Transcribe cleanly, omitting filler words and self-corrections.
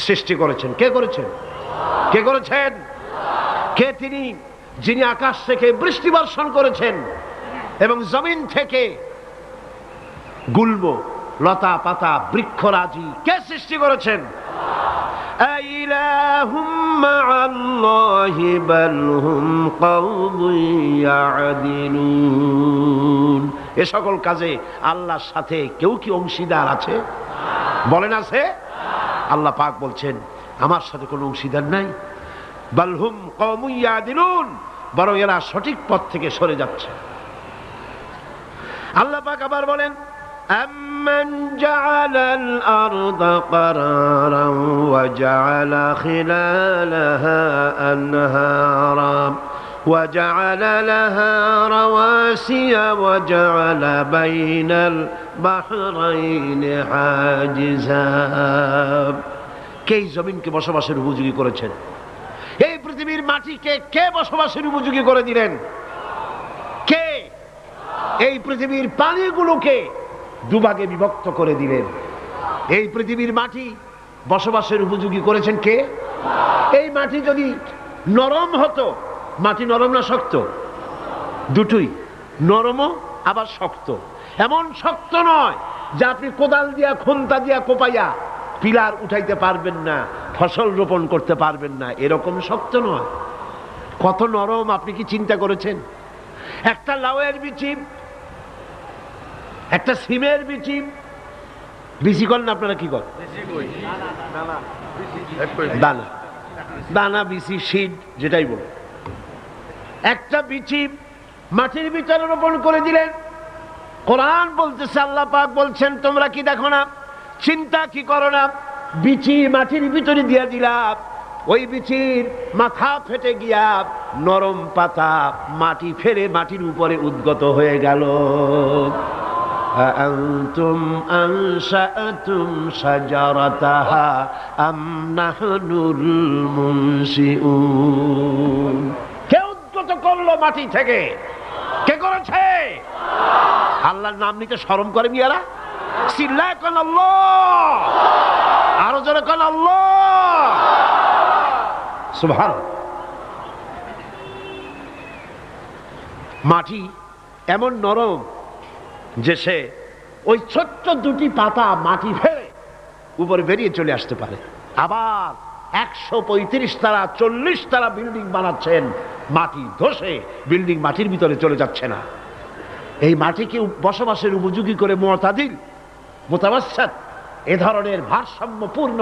সৃষ্টি করেছেন। কে করেছেন? কে করেছেন? কে তিনি? যিনি আকাশ থেকে বৃষ্টি বর্ষণ করেছেন এবং জমিন থেকে গুল্ম, লতা পাতা, বৃক্ষরাজি কে সৃষ্টি করেছেন? আইলাহুম মাআল্লাহি বাল হুম কওমুন ইয়াদিলুন। এ সকল কাজে আল্লাহর সাথে কেউ কি অংশীদার আছে? বলেন আছে? আল্লাহ পাক বলছেন আমার সাথে কোনো অংশীদার নাই। বাল হুম কওমুন ইয়াদিলুন, বরং এরা সঠিক পথ থেকে সরে যাচ্ছে। আল্লাহ পাক আবার বলেন أَمَّنْ جَعَلَ الْأَرْضَ قَرَارًا وَجَعَلَ خِلَالَهَا أَنْهَارًا وَجَعَلَ لَهَا رَوَاسِيَ وَجَعَلَ بَيْنَ الْبَحْرَيْنِ حَاجِزًا। কে জমিনকে বসবাসের উপযোগী করেছেন? এই পৃথিবীর মাটিকে কে বসবাসের উপযোগী করে দিলেন? কে? এই পৃথিবীর পানিগুলোকে দুভাগে বিভক্ত করে দিলেন। এই পৃথিবীর মাটি বসবাসের উপযোগী করেছেন কে? এই মাটি যদি নরম হতো, মাটি নরম না শক্ত? দুটোই, নরমও আবার শক্ত। এমন শক্ত নয় যে আপনি কোদাল দিয়া খুন্তা দিয়া কোপাইয়া পিলার উঠাইতে পারবেন না, ফসল রোপণ করতে পারবেন না, এরকম শক্ত নয়। কত নরম আপনি কি চিন্তা করেছেন? একটা লাউয়ের বিচি, একটা সিমের বিচি, বিচি করেন আপনারা কি করেন? দানা, দানা, বিচি, সিড যেটাই বল। একটা বিচি মাটির ভিতরে রোপণ করে দিলেন। কোরআন বলতেছে, আল্লাহ পাক বলছেন তোমরা কি দেখো না, চিন্তা কি করো না, বিচি মাটির ভিতরে দিয়ে দিলাম, ওই বিচির মাথা ফেটে গিয়া নরম পাতা মাটি ফেরে মাটির উপরে উদ্গত হয়ে গেল। أأنتم أنشأتم شجرتها أم نحن المنشئون। কে উদ্গত করলো মাটি থেকে? কে করেছে? আল্লাহর নাম নিতে শরম করে মিয়ারা? চিল্লায় কোন আল্লাহ, আরো জোরে কোন আল্লাহ। সুবহানাল্লাহ। মাটি এমন নরম যে সে ওই ছোট্ট দুটি পাতা মাটি ফেলে উপরে বেরিয়ে চলে আসতে পারে। আবার 135 তালা 40 তালা বিল্ডিং বানাচ্ছেন, মাটি ধসে বিল্ডিং মাটির ভিতরে চলে যাচ্ছে না। এই মাটিকে বসবাসের উপযোগী করে মুতাদিল, মুতাওয়াসসাত, এ ধরনের ভারসাম্যপূর্ণ